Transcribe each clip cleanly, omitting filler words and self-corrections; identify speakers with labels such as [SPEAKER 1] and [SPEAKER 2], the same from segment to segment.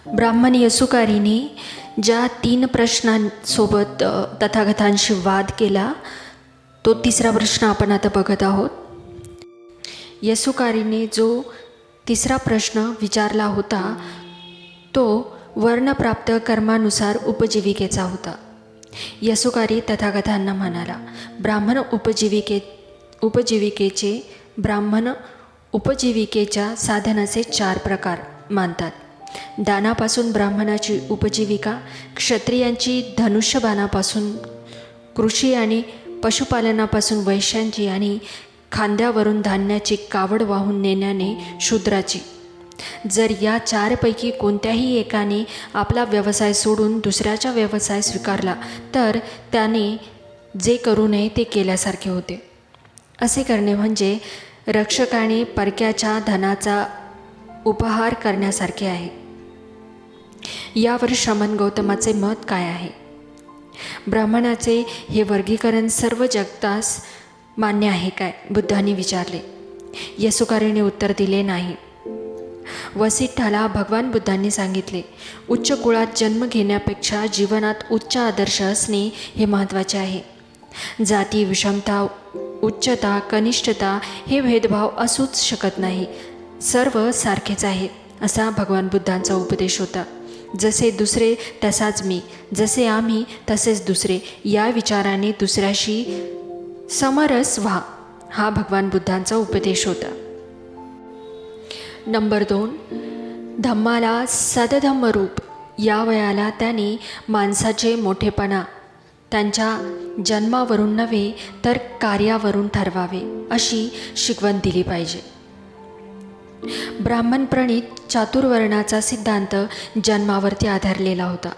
[SPEAKER 1] ब्राह्मण यसुकारीने ज्या 3 प्रश्नांसोबत तथागतांशी वाद केला, तो तिसरा प्रश्न आपण आता बघत आहोत. यसुकारीने जो तिसरा प्रश्न विचारला होता तो वर्णप्राप्त कर्मानुसार उपजीविकेचा होता. यसुकारी तथागतांना म्हणाला, ब्राह्मण उपजीविकेच्या साधनाचे 4 प्रकार मानतात. दानापासून ब्राह्मणाची उपजीविका, क्षत्रियांची धनुष्यबाणापासून, कृषी आणि पशुपालनापासून वैश्यांची आणि खांद्यावरून धान्याची कावड वाहून नेण्याने शूद्राची. जर या 4 पैकी कोणत्याही एकाने आपला व्यवसाय सोडून दुसऱ्याचा व्यवसाय स्वीकारला तर त्याने जे करू नये ते केल्यासारखे होते. असे करणे म्हणजे रक्षकाने परक्याच्या धनाचा उपहार करण्यासारखे आहे. यावर श्रमण गौतमाचे मत काय आहे? ब्राह्मणाचे हे वर्गीकरण सर्व जगतास मान्य आहे काय? बुद्धांनी विचारले. यसुकारीने उत्तर दिले नाही. वसिष्ठाला भगवान बुद्धांनी सांगितले, उच्च कुळात जन्म घेण्यापेक्षा जीवनात उच्च आदर्श असणे हे महत्त्वाचे आहे. जाती, विषमता, उच्चता, कनिष्ठता हे भेदभाव असूच शकत नाही. सर्व सारखेच आहे, असा भगवान बुद्धांचा उपदेश होता. जसे दुसरे तसाच मी, जसे आम्ही तसेच दुसरे, या विचाराने दुसऱ्याशी समरस व्हा, हा भगवान बुद्धांचा उपदेश होता. नंबर 2, धम्माला सदधम्मरूप. या वयाला त्याने माणसाचे मोठेपणा त्यांच्या जन्मावरून नव्हे तर कार्यावरून ठरवावे, अशी शिकवण दिली पाहिजे. ब्राह्मण प्रणीत चातुर्वर्णाचा सिद्धांत जन्मावरती आधारलेला होता.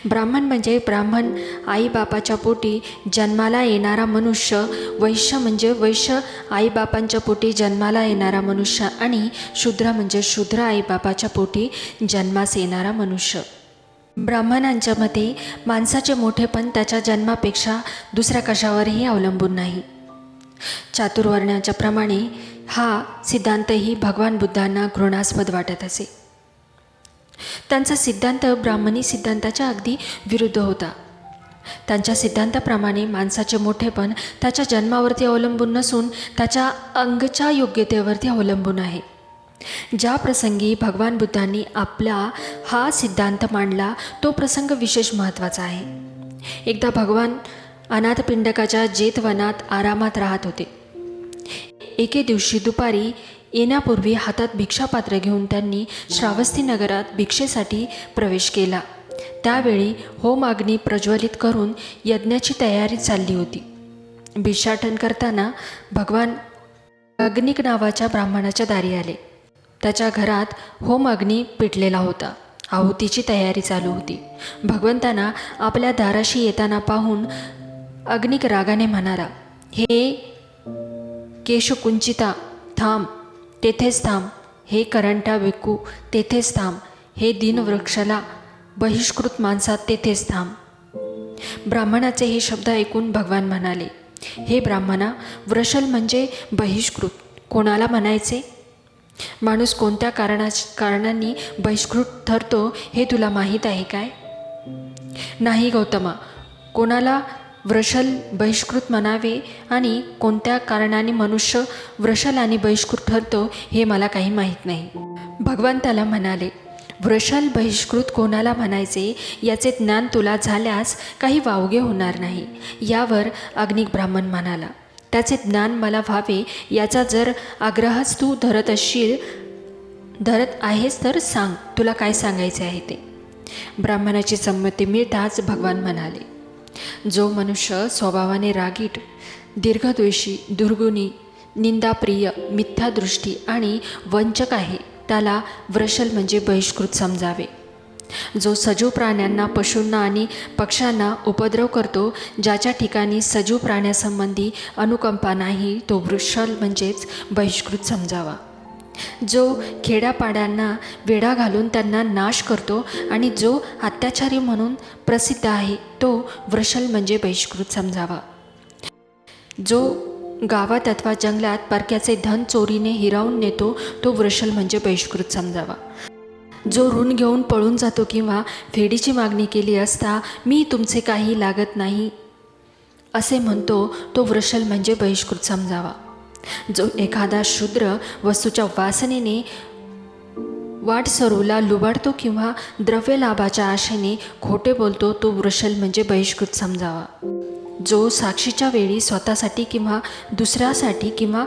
[SPEAKER 1] ब्राह्मण म्हणजे ब्राह्मण आईबापाच्या पोटी जन्माला येणारा मनुष्य, वैश्य म्हणजे वैश्य आईबापांच्या पोटी जन्माला येणारा मनुष्य आणि शूद्र म्हणजे शूद्र आईबापाच्या पोटी जन्मास येणारा मनुष्य. ब्राह्मणांच्या मते माणसाचे मोठेपण त्याच्या जन्मापेक्षा दुसऱ्या कशावरही अवलंबून नाही. चातुर्वर्ण्याच्या प्रमाणे हा सिद्धांतही भगवान बुद्धांना घृणास्पद वाटत असे. त्यांचा सिद्धांत ब्राह्मणी सिद्धांताच्या अगदी विरुद्ध होता. त्यांच्या सिद्धांताप्रमाणे माणसाचे मोठेपण त्याच्या जन्मावरती अवलंबून नसून त्याच्या अंगच्या योग्यतेवरती अवलंबून आहे. ज्या प्रसंगी भगवान बुद्धांनी आपला हा सिद्धांत मांडला तो प्रसंग विशेष महत्त्वाचा आहे. एकदा भगवान अनाथपिंडकाच्या जेतवनात आरामात राहत होते. एके दिवशी दुपारी येण्यापूर्वी हातात भिक्षापात्र घेऊन त्यांनी श्रावस्ती नगरात भिक्षेसाठी प्रवेश केला. त्यावेळी होमाग्नी प्रज्वलित करून यज्ञाची तयारी चालली होती. भिक्षाटन करताना भगवान अग्निक नावाच्या ब्राह्मणाच्या दारी आले. त्याच्या घरात होमाग्नी पेटलेला होता. आहुतीची तयारी चालू होती. भगवंतांना आपल्या दाराशी येताना पाहून अग्निक रागाने म्हणाला, हे केशकुंचिता थांब, तेथेच थांब. हे करंटा भिक्खू तेथेच थांब. हे दीनवृक्षाला बहिष्कृत माणसा तेथेच थांब. ब्राह्मणाचे हे शब्द ऐकून भगवान म्हणाले, हे ब्राह्मणा, वृषल म्हणजे बहिष्कृत कोणाला म्हणायचे? माणूस कोणत्या कारणांनी बहिष्कृत ठरतो हे तुला माहीत आहे काय? नाही गौतमा, कोणाला वृषल बहिष्कृत म्हणावे आणि कोणत्या कारणाने मनुष्य वृषल आणि बहिष्कृत ठरतो हे मला काही माहीत नाही. भगवान त्याला म्हणाले, वृषल बहिष्कृत कोणाला म्हणायचे याचे ज्ञान तुला झाल्यास काही वावगे होणार नाही. यावर अग्निक ब्राह्मण म्हणाला, त्याचे ज्ञान मला व्हावे याचा जर आग्रहच तू धरत आहेस तर सांग, तुला काय सांगायचे आहे ते. ब्राह्मणाची संमती मिळताच भगवान म्हणाले, जो मनुष्य स्वभावाने रागीट, दीर्घद्वेषी, दुर्गुणी, निंदाप्रिय, मिथ्यादृष्टी आणि वंचक आहे त्याला वृषल म्हणजे बहिष्कृत समजावे. जो सजीव प्राण्यांना, पशूंना आणि पक्ष्यांना उपद्रव करतो, ज्याच्या ठिकाणी सजीव प्राण्यासंबंधी अनुकंपा नाही, तो वृषल म्हणजेच बहिष्कृत समजावा. जो खेड्यापाड्यांना वेढा घालून त्यांना नाश करतो आणि जो अत्याचारी म्हणून प्रसिद्ध आहे तो वृषल म्हणजे बहिष्कृत समजावा. जो गावात अथवा जंगलात परक्याचे धन चोरीने हिरावून नेतो तो वृषल म्हणजे बहिष्कृत समजावा. जो ऋण घेऊन पळून जातो किंवा फेडीची मागणी केली असता मी तुमचे काही लागत नाही असे म्हणतो तो वृषल म्हणजे बहिष्कृत समजावा. जो एखादा शूद्र वस्तूच्या वासनेने वाटसरूला लुबाडतो किंवा द्रव्य लाभाच्या आशेने खोटे बोलतो तो वृषल म्हणजे बहिष्कृत समजावा. जो साक्षीच्या वेळी स्वतःसाठी किंवा दुसऱ्यासाठी किंवा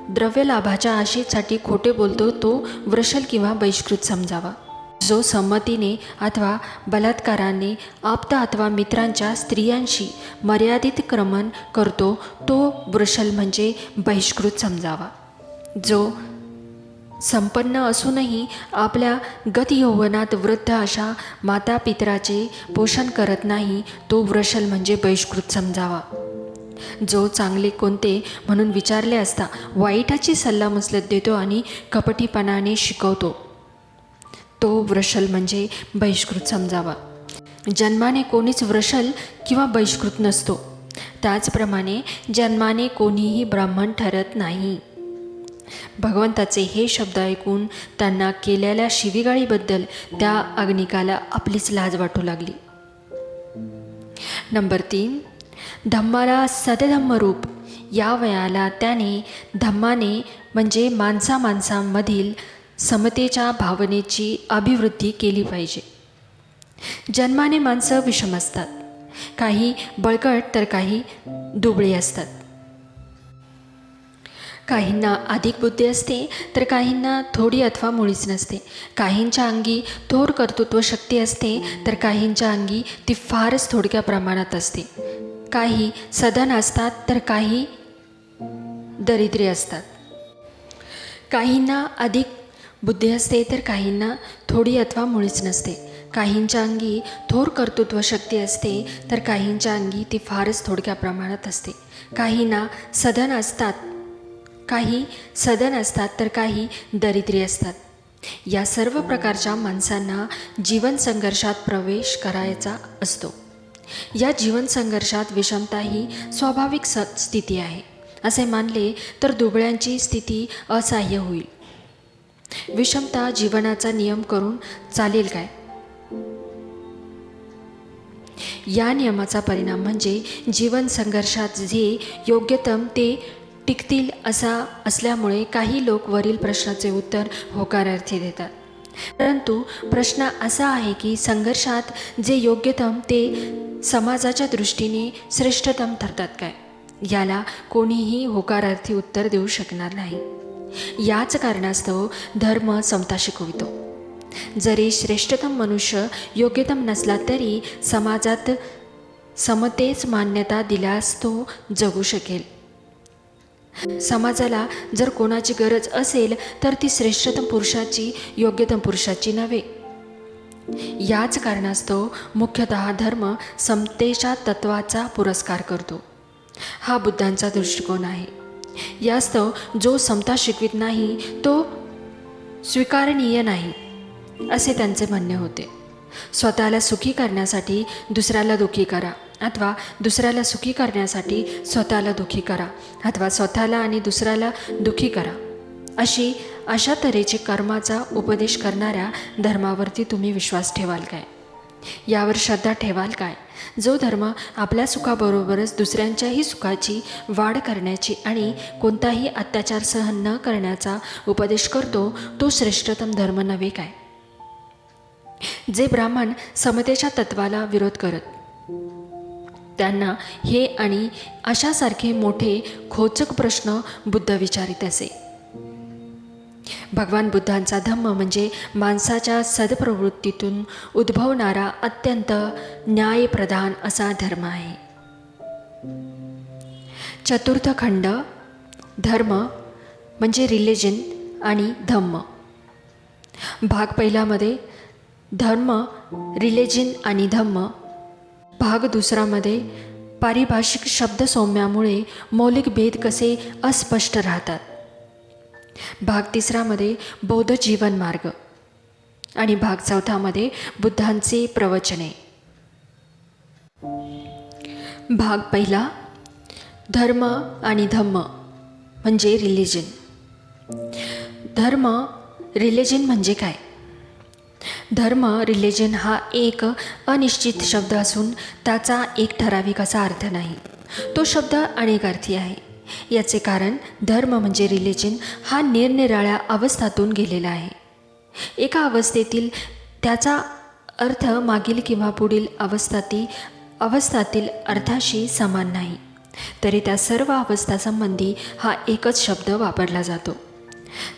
[SPEAKER 1] द्रव्य लाभाच्या आशेसाठी खोटे बोलतो तो वृषल किंवा बहिष्कृत समजावा. जो संमतीने अथवा बलात्काराने आप्त अथवा मित्रांच्या स्त्रियांशी मर्यादित क्रमण करतो तो वृषल म्हणजे बहिष्कृत समजावा. जो संपन्न असूनही आपल्या गतयौवनात वृद्ध अशा मातापितराचे पोषण करत नाही तो वृषल म्हणजे बहिष्कृत समजावा. जो चांगले कोणते म्हणून विचारले असता वाईटाची सल्लामसलत देतो आणि कपटीपणाने शिकवतो तो वृषल म्हणजे बहिष्कृत समजावा. जन्माने कोणीच वृषल किंवा बहिष्कृत नसतो, त्याचप्रमाणे जन्माने कोणीही ब्राह्मण ठरत नाही. भगवंताचे हे शब्द ऐकून त्यांना केलेल्या शिवीगाळीबद्दल त्या अग्निकाला आपलीच लाज वाटू लागली. नंबर 3, धम्माला सदधम्मरूप. या वयाला त्याने धम्माने म्हणजे माणसामधील समतेच्या भावनेची अभिवृद्धी केली पाहिजे. जन्माने माणसं विषम असतात, काही बळकट तर काही दुबळी असतात. काहींना अधिक बुद्धी असते तर काहींना थोडी अथवा मुळीच नसते. काहींच्या अंगी थोर कर्तृत्व शक्ती असते तर काहींच्या अंगी ती फारच थोडक्या प्रमाणात असते. काही सधन असतात तर काही दरिद्री असतात. काहींना अधिक बुद्धी असते तर काहींना थोडी अथवा मुळीच नसते. काहींच्या अंगी थोर कर्तृत्व शक्ती असते तर काहींच्या अंगी ती फारच थोडक्या प्रमाणात असते. काहींना सधन असतात, काही सधन असतात तर काही दरिद्री असतात. या सर्व प्रकारच्या माणसांना जीवन संघर्षात प्रवेश करायचा असतो. या जीवन संघर्षात विषमता ही स्वाभाविक स्थिती आहे असे मानले तर दुबळ्यांची स्थिती असह्य होईल. विषमता जीवनाचा नियम करून चालेल काय? या नियमाचा परिणाम म्हणजे जीवन संघर्षात जे योग्यतम ते टिकतील असा असल्यामुळे काही लोक वरील प्रश्नाचे उत्तर होकारार्थी देतात. परंतु प्रश्न असा आहे की संघर्षात जे योग्यतम ते समाजाच्या दृष्टीने श्रेष्ठतम ठरतात काय? याला कोणीही होकारार्थी उत्तर देऊ शकणार नाही. याच कारणास्तव धर्म समता शिकवितो. जरी श्रेष्ठतम मनुष्य योग्यतम नसला तरी समाजात समतेच मान्यता दिल्यास तो जगू शकेल. समाजाला जर कोणाची गरज असेल तर ती श्रेष्ठतम पुरुषाची, योग्यतम पुरुषाची नव्हे. याच कारणास्तव मुख्यतः धर्म समतेच्या तत्वाचा पुरस्कार करतो. हा बुद्धांचा दृष्टिकोन आहे. यास्तव जो समता शिकवित नाही तो स्वीकारनीय नाही असे त्यांचे म्हणणे होते. स्वतःला सुखी करण्यासाठी दुसऱ्याला दुःखी करा अथवा दुसऱ्याला सुखी करण्यासाठी स्वतःला दुःखी करा अथवा स्वतःला आणि दुसऱ्याला दुःखी करा अशा तऱ्हेचे कर्माचा उपदेश करणाऱ्या धर्मावरती तुम्ही विश्वास ठेवाल काय? यावर श्रद्धा ठेवाल काय? जो धर्म आपल्या सुखाबरोबरच दुसऱ्यांच्याही सुखाची वाढ करण्याची आणि कोणताही अत्याचार सहन न करण्याचा उपदेश करतो तो श्रेष्ठतम धर्म नव्हे काय? जे ब्राह्मण समतेच्या तत्वाला विरोध करत त्यांना हे आणि अशासारखे मोठे खोचक प्रश्न बुद्ध विचारित असे. भगवान बुद्धांचा धम्म म्हणजे माणसाच्या सद्प्रवृत्तीतून उद्भवणारा अत्यंत न्यायप्रधान असा धर्म आहे. चतुर्थ खंड धर्म म्हणजे रिलिजन आणि धम्म. भाग पहिल्यामध्ये धर्म, रिलिजन आणि धम्म. भाग दुसरामध्ये पारिभाषिक शब्दसौम्यामुळे मौलिक भेद कसे अस्पष्ट राहतात. भाग तिसरामध्ये बौद्ध जीवन मार्ग आणि भाग चौथामध्ये बुद्धांचे प्रवचने. भाग पहिला धर्म आणि धम्म म्हणजे रिलिजन. धर्म, रिलिजन म्हणजे काय? धर्म रिलिजन हा एक अनिश्चित शब्द असून त्याचा एक ठराविक असा अर्थ नाही. तो शब्द अनेकार्थी आहे. याचे कारण धर्म म्हणजे रिलिजन हा निरनिराळ्या अवस्थातून गेलेला आहे. एका अवस्थेतील त्याचा अर्थ मागील किंवा पुढील अवस्थातील अर्थाशी समान नाही, तरी त्या सर्व अवस्थासंबंधी हा एकच शब्द वापरला जातो.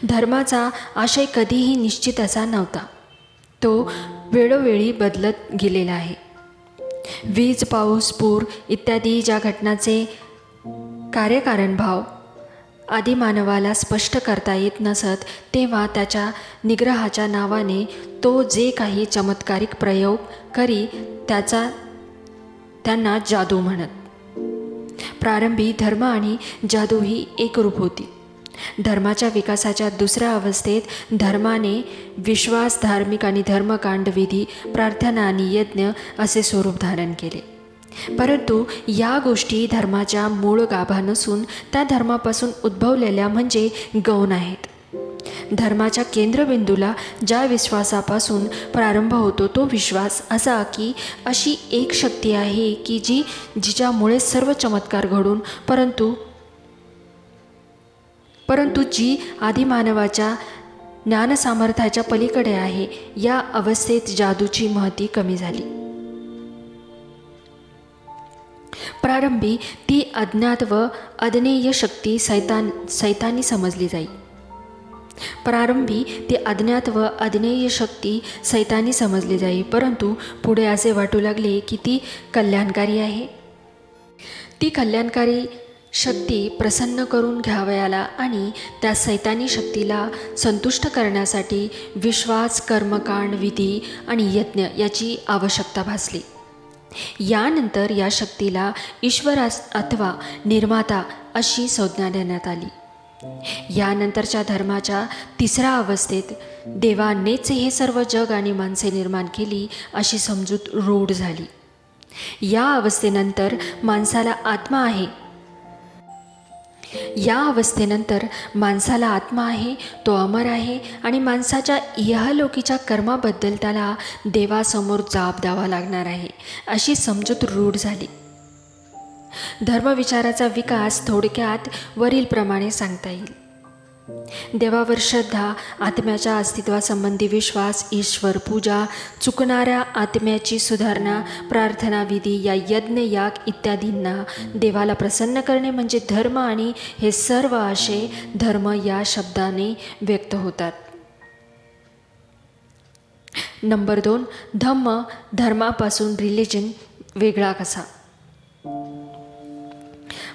[SPEAKER 1] धर्माचा आशय कधीही निश्चित असा नव्हता. तो वेळोवेळी बदलत गेलेला आहे. वीज, पाऊस, पूर इत्यादी ज्या घटनाचे कार्यकारणभाव आदिमानवाला स्पष्ट करता येत नसत, तेव्हा त्याच्या निग्रहाच्या नावाने तो जे काही चमत्कारिक प्रयोग करी त्यांना जादू म्हणत. प्रारंभी धर्म आणि जादू ही एकरूप होती. धर्माच्या विकासाच्या दुसऱ्या अवस्थेत धर्माने विश्वास, धार्मिक आणि धर्मकांड, विधी, प्रार्थना आणि यज्ञ असे स्वरूप धारण केले. परंतु या गोष्टी धर्माच्या मूळ गाभा नसून त्या धर्मापासून उद्भवलेल्या म्हणजे गौण आहेत. धर्माच्या केंद्रबिंदूला ज्या विश्वासापासून प्रारंभ होतो तो विश्वास असा की अशी एक शक्ती आहे की जिच्यामुळे सर्व चमत्कार घडून परंतु जी आदिमानवाच्या ज्ञानसामर्थ्याच्या पलीकडे आहे. या अवस्थेत जादूची महती कमी झाली. प्रारंभी ती अज्ञात व अज्ञेय शक्ती सैतानी समजली जाई. परंतु पुढे असे वाटू लागले की ती कल्याणकारी आहे. ती कल्याणकारी शक्ती प्रसन्न करून घ्यावयाला आणि त्या सैतानी शक्तीला संतुष्ट करण्यासाठी विश्वास, कर्मकांड, विधी आणि यज्ञ याची आवश्यकता भासली. यानंतर या शक्तीला ईश्वर अथवा निर्माता अशी संज्ञा देण्यात आली. यानंतरच्या धर्माच्या तिसऱ्या अवस्थेत देवानेच हे सर्व जग आणि माणसे निर्माण केली अशी समजूत रूढ झाली. या अवस्थेनंतर माणसाला आत्मा आहे, तो अमर आहे आणि माणसाच्या इहलोकीच्या कर्माबद्दल त्याला देवासमोर जाब द्यावा लागणार आहे अशी समजूत रूढ झाली. धर्मविचाराचा विकास थोडक्यात वरीलप्रमाणे सांगता येईल. देवावर श्रद्धा, आत्म्याच्या अस्तित्वासंबंधी विश्वास, ईश्वर पूजा, चुकणाऱ्या आत्म्याची सुधारणा, प्रार्थना, विधी या यज्ञ, याग इत्यादींना देवाला प्रसन्न करणे म्हणजे धर्म आणि हे सर्व आशय धर्म या शब्दाने व्यक्त होतात. नंबर 2. धर्मापासून रिलिजन वेगळा कसा?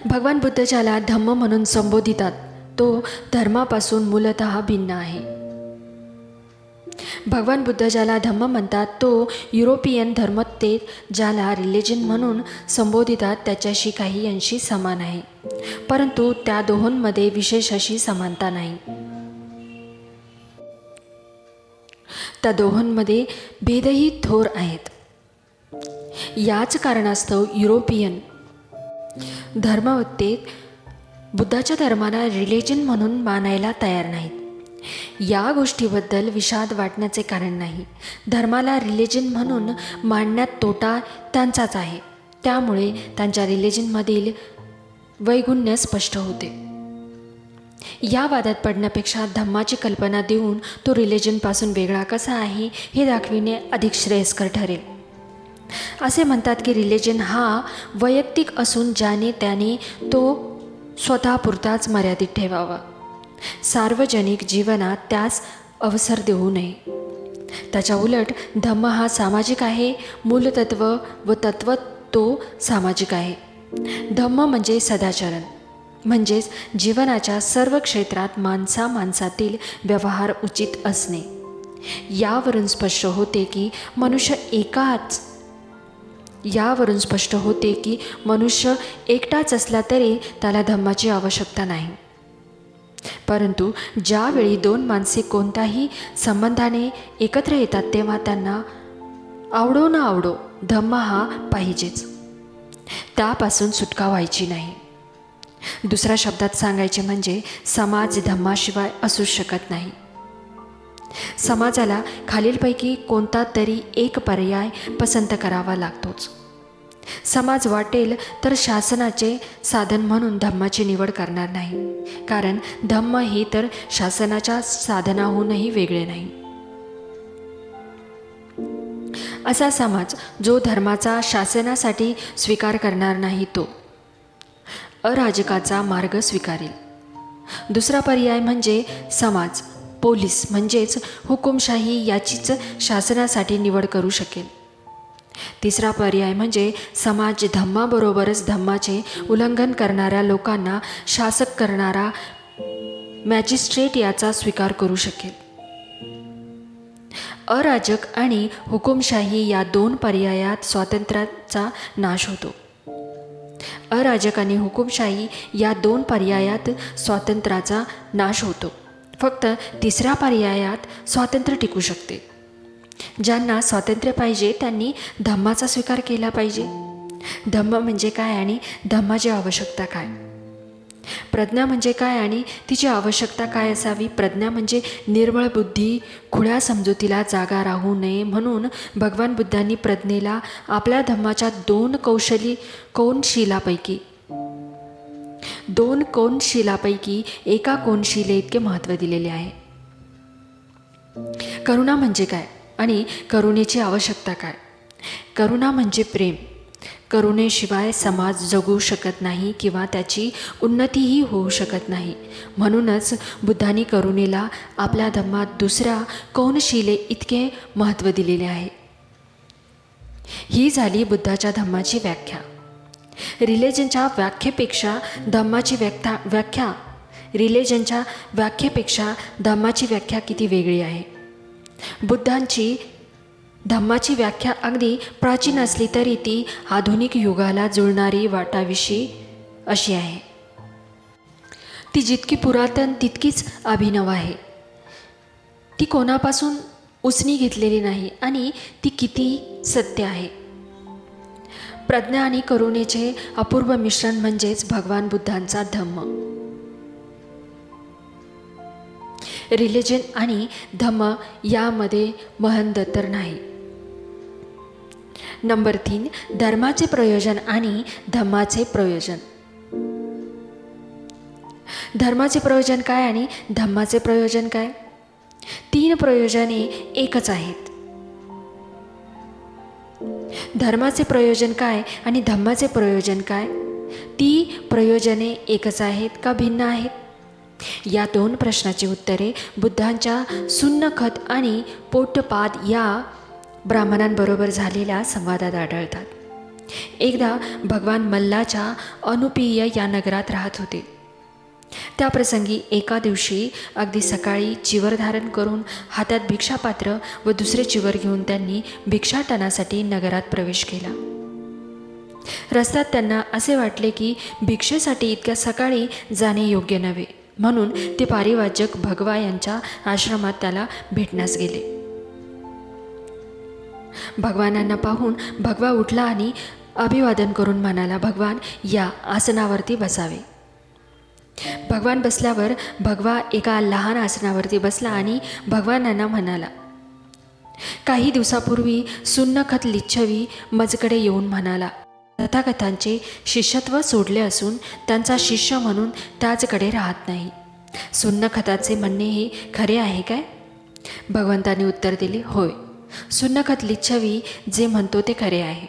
[SPEAKER 1] भगवान बुद्ध ज्याला धम्म म्हणून संबोधितात तो धर्मापासून मूलतः भिन्न आहे. भगवान बुद्ध ज्याला धम्म म्हणतात तो युरोपियन धर्म ते ज्याला रिलिजन म्हणून संबोधितात त्याच्याशी काही अंशी समान आहे, परंतु त्या दोहोंमध्ये विशेष अशी समानता नाही. त्या दोहोंमध्ये भेदही थोर आहेत. याच कारणास्तव युरोपियन धर्मवेत्ते बुद्धाच्या धर्माला रिलिजन म्हणून मानायला तयार नाहीत. या गोष्टीबद्दल विषाद वाटण्याचे कारण नाही. धर्माला रिलिजन म्हणून मानण्यात तोटा त्यांचाच आहे. त्यामुळे त्यांच्या रिलिजनमधील वैगुण्य स्पष्ट होते. या वादात पडण्यापेक्षा धम्माची कल्पना देऊन तो रिलिजनपासून वेगळा कसा आहे हे दाखविणे अधिक श्रेयस्कर ठरेल. असे म्हणतात की रिलिजन हा वैयक्तिक असून ज्याने त्याने तो स्वतःपुरताच मर्यादित ठेवावा. सार्वजनिक जीवनात त्यास अवसर देऊ नये. त्याच्या उलट धम्म हा सामाजिक आहे. मूलतत्व व तत्व तो सामाजिक आहे. धम्म म्हणजे सदाचरण, म्हणजेच जीवनाच्या सर्व क्षेत्रात माणसातील व्यवहार उचित असणे. यावरून स्पष्ट होते की मनुष्य एकटाच असला तरी त्याला धम्माची आवश्यकता नाही. परंतु ज्यावेळी दोन माणसे कोणत्याही संबंधाने एकत्र येतात तेव्हा त्यांना आवडो ना आवडो धम्म हा पाहिजेच. त्यापासून सुटका व्हायची नाही. दुसऱ्या शब्दात सांगायचे म्हणजे समाज धम्माशिवाय असू शकत नाही. समाजाला खालीलपैकी कोणता तरी एक पर्याय पसंत करावा लागतोच. समाज वाटेल तर शासनाचे साधन म्हणून धम्माची निवड करणार नाही, कारण धम्म ही तर शासनाच्या साधनाहूनही वेगळे नाही. असा समाज जो धर्माचा शासनासाठी स्वीकार करणार नाही तो अराजकाचा मार्ग स्वीकारेल. दुसरा पर्याय म्हणजे समाज पोलीस म्हणजेच हुकुमशाही याचीच शासनासाठी निवड करू शकेल. तिसरा पर्याय म्हणजे समाज धम्माबरोबरच धम्माचे उल्लंघन करणाऱ्या लोकांना शासक करणारा मॅजिस्ट्रेट याचा स्वीकार करू शकेल. अराजक आणि हुकुमशाही या दोन पर्यायात स्वातंत्र्याचा नाश होतो. अराजक आणि हुकुमशाही या दोन पर्यायात स्वातंत्र्याचा नाश होतो. फक्त तिसऱ्या पर्यायात स्वातंत्र्य टिकू शकते. ज्यांना स्वातंत्र्य पाहिजे त्यांनी धम्माचा स्वीकार केला पाहिजे. धम्म म्हणजे काय आणि धम्माची आवश्यकता काय? प्रज्ञा म्हणजे काय आणि तिची आवश्यकता काय असावी? प्रज्ञा म्हणजे निर्मळ बुद्धी, खुळ्या समजुतीला जागा राहू नये म्हणून भगवान बुद्धांनी प्रज्ञेला आपल्या धम्माच्या दोन कोनशिलापैकी एका कोनशिले इतके महत्त्व दिलेले आहे. करुणा म्हणजे काय आणि करुणेची आवश्यकता काय? करुणा म्हणजे प्रेम. करुणेशिवाय समाज जगू शकत नाही किंवा त्याची उन्नतीही होऊ शकत नाही. म्हणूनच बुद्धांनी करुणेला आपल्या धम्मात दुसऱ्या कोनशिले इतके महत्त्व दिलेले आहे. ही झाली बुद्धाच्या धम्माची व्याख्या. रिलिजनच्या व्याख्येपेक्षा धम्माची व्याख्या किती वेगळी आहे. बुद्धांची धम्माची व्याख्या अगदी प्राचीन असली तरी ती आधुनिक युगाला जुळणारी वाटावीशी अशी आहे. ती जितकी पुरातन तितकीच अभिनव आहे. ती कोणापासून उसनी घेतलेली नाही आणि ती किती सत्य आहे. प्रज्ञा आणि करुणेचे अपूर्व मिश्रण म्हणजेच भगवान बुद्धांचा धम्म. रिलिजन आणि धम्म यामध्ये महंत तर नाही. नंबर 3, धर्माचे प्रयोजन आणि धम्माचे प्रयोजन. धर्माचे प्रयोजन काय आणि धम्माचे प्रयोजन काय? 3 प्रयोजने एकच आहेत. धर्माचे प्रयोजन काय आणि धम्माचे प्रयोजन काय? ती प्रयोजने एकच आहेत का भिन्न आहेत? या 2 प्रश्नाची उत्तरे बुद्धांच्या सुन्नखत आणि पोट्टपाद या ब्राह्मणांबरोबर झालेल्या संवादात आढळतात. एकदा भगवान मल्लाच्या अनुपीय या नगरात राहत होते. त्याप्रसंगी एका दिवशी अगदी सकाळी चिवर धारण करून हातात भिक्षापात्र व दुसरे चिवर घेऊन त्यांनी भिक्षाटनासाठी नगरात प्रवेश केला. रस्त्यात त्यांना असे वाटले की भिक्षेसाठी इतक्या सकाळी जाणे योग्य नव्हे, म्हणून ते पारिवाचक भगवा यांच्या आश्रमात त्याला भेटण्यास गेले. भगवानांना पाहून भगवा उठला आणि अभिवादन करून म्हणाला, भगवान या आसनावरती बसावे. भगवान बसल्यावर भगवा एका लहान आसनावरती बसला आणि भगवानांना म्हणाला, काही दिवसापूर्वी सुन्नखत लिच्छवी मजकडे येऊन म्हणाला, तथागतांचे शिष्यत्व सोडले असून त्यांचा शिष्य म्हणून त्याचकडे राहत नाही. सुन्नखताचे म्हणणे हे खरे आहे काय? भगवंतांनी उत्तर दिले, होय, सुन्नखत लिच्छवी जे म्हणतो ते खरे आहे.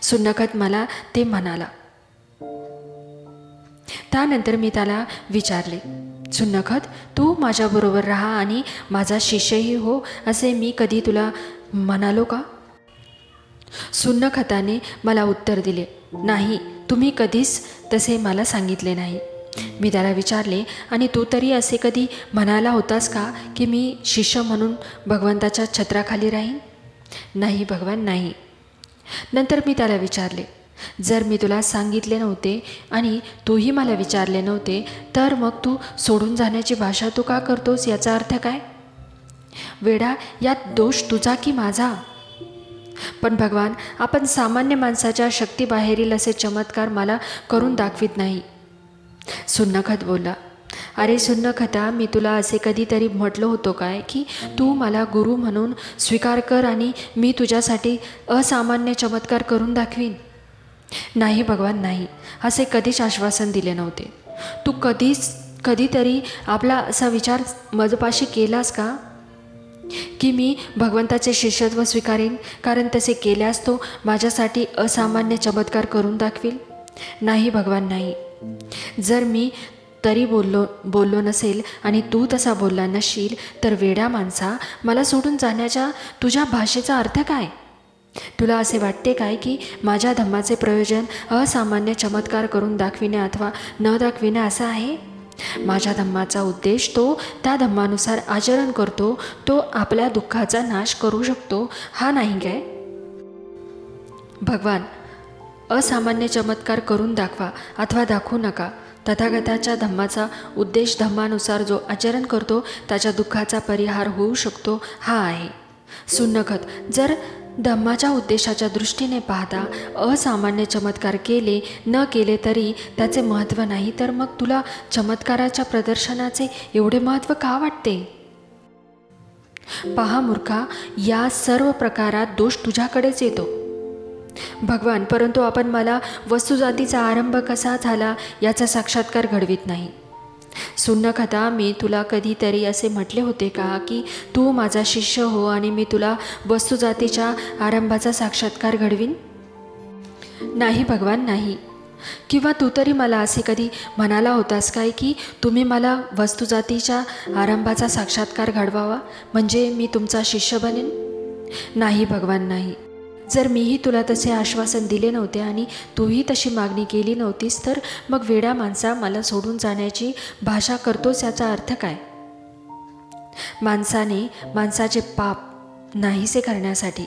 [SPEAKER 1] सुन्नखत मला ते म्हणाला. त्यानंतर मी त्याला विचारले, सुन्नखत तू माझ्याबरोबर राहा आणि माझा शिष्यही हो असे मी कधी तुला म्हणालो का? सुन्नखताने मला उत्तर दिले, नाही, तुम्ही कधीच तसे मला सांगितले नाही. मी त्याला विचारले, आणि तू तरी असे कधी म्हणाला होतास का की मी शिष्य म्हणून भगवंताच्या छत्राखाली राहीन? नाही भगवान, नाही. नंतर मी त्याला विचारले, जर मी तुला सांगितले नव्हते आणि तूही मला विचारले नव्हते तर मग तू सोडून जाण्याची भाषा तू का करतोस? याचा अर्थ काय? वेडा, यात दोष तुझा की माझा? पण भगवान, आपण सामान्य माणसाच्या शक्तीबाहेरील असे चमत्कार मला करून दाखवित नाही. सुन्नखत बोलला, अरे सुन्नखता, मी तुला असे कधीतरी म्हटलं होतं काय की तू मला गुरु म्हणून स्वीकार कर आणि मी तुझ्यासाठी असामान्य चमत्कार करून दाखवीन? नाही भगवान, नाही, असे कधीच आश्वासन दिले नव्हते. तू कधीतरी आपला असा विचार माझपाशी केलास का की मी भगवंताचे शिष्यत्व स्वीकारेन, कारण तसे केल्यास तो माझ्यासाठी असामान्य चमत्कार करून दाखवील? नाही भगवान, नाही. जर मी तरी बोललो नसेल आणि तू तसा बोलला नसशील तर वेड्या माणसा, मला सोडून जाण्याच्या तुझ्या भाषेचा अर्थ काय? तुला असे वाटते काय की माझ्या धम्माचे प्रयोजन असामान्य चमत्कार करून दाखविणे अथवा न दाखविणे असं आहे? माझ्या धम्माचा उद्देश तो त्या धम्मानुसार आचरण करतो, तो आपल्या दुःखाचा नाश करू शकतो, हा नाही काय? भगवान, असामान्य चमत्कार करून दाखवा अथवा दाखवू नका. तथागताच्या धम्माचा उद्देश धम्मानुसार जो आचरण करतो त्याच्या दुःखाचा परिहार होऊ शकतो, हा आहे. सुन्नखत, जर धम्माच्या उद्देशाच्या दृष्टीने पाहता असामान्य चमत्कार केले न केले तरी त्याचे महत्त्व नाही, तर मग तुला चमत्काराच्या प्रदर्शनाचे एवढे महत्त्व का वाटते? पहा मूर्खा, या सर्व प्रकारात दोष तुझ्याकडेच येतो. भगवान, परंतु आपण मला वस्तुजातीचा आरंभ कसा झाला याचा साक्षात्कार घडवित नाही. सुन्नखता, मी तुला कधीतरी असे म्हटले होते का की तू माझा शिष्य हो आणि मी तुला वस्तुजातीच्या आरंभाचा साक्षात्कार घडवीन? नाही भगवान, नाही. किंवा तू तरी मला असे कधी म्हणाला होतास काय की तुम्ही मला वस्तुजातीच्या आरंभाचा साक्षात्कार घडवावा म्हणजे मी तुमचा शिष्य बनेन? नाही भगवान, नाही. जर मीही तुला तसे आश्वासन दिले नव्हते आणि तूही तशी मागणी केली नव्हतीस तर मग वेड्या माणसा, मला सोडून जाण्याची भाषा करतोस याचा अर्थ काय? माणसाचे पाप नाहीसे करण्यासाठी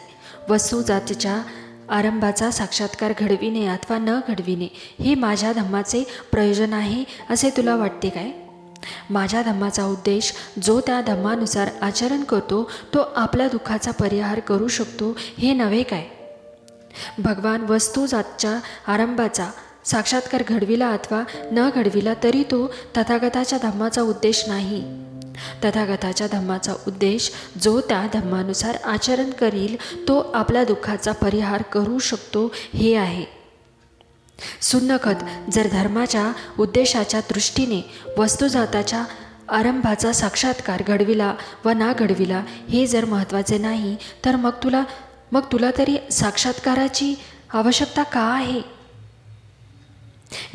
[SPEAKER 1] वस्तुजातीच्या आरंभाचा साक्षात्कार घडविणे अथवा न घडविणे हे माझ्या धम्माचे प्रयोजन आहे असे तुला वाटते काय? माझ्या धम्माचा उद्देश जो त्या धम्मानुसार आचरण करतो तो आपल्या दुःखाचा परिहार करू शकतो, हे नव्हे काय? भगवान, वस्तुजातच्या आरंभाचा साक्षात्कार घडविला अथवा न घडविला तरी तो तथागताच्या धम्माचा उद्देश नाही. तथागताच्या धम्माचा उद्देश जो त्या धम्मानुसार आचरण करील तो आपल्या दुःखाचा परिहार करू शकतो, हे आहे. सुन्नखत, जर धर्माच्या उद्देशाच्या दृष्टीने वस्तुजाताच्या आरंभाचा साक्षात्कार घडविला व ना घडविला हे जर महत्त्वाचे नाही तर मग तुला तरी साक्षात्काराची आवश्यकता का आहे?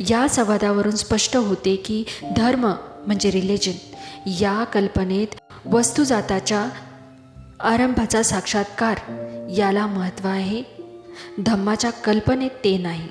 [SPEAKER 1] या संवादावरून स्पष्ट होते की धर्म म्हणजे रिलिजन या कल्पनेत वस्तुजाताच्या आरंभाचा साक्षात्कार याला महत्त्व आहे, धम्माच्या कल्पनेत ते नाही.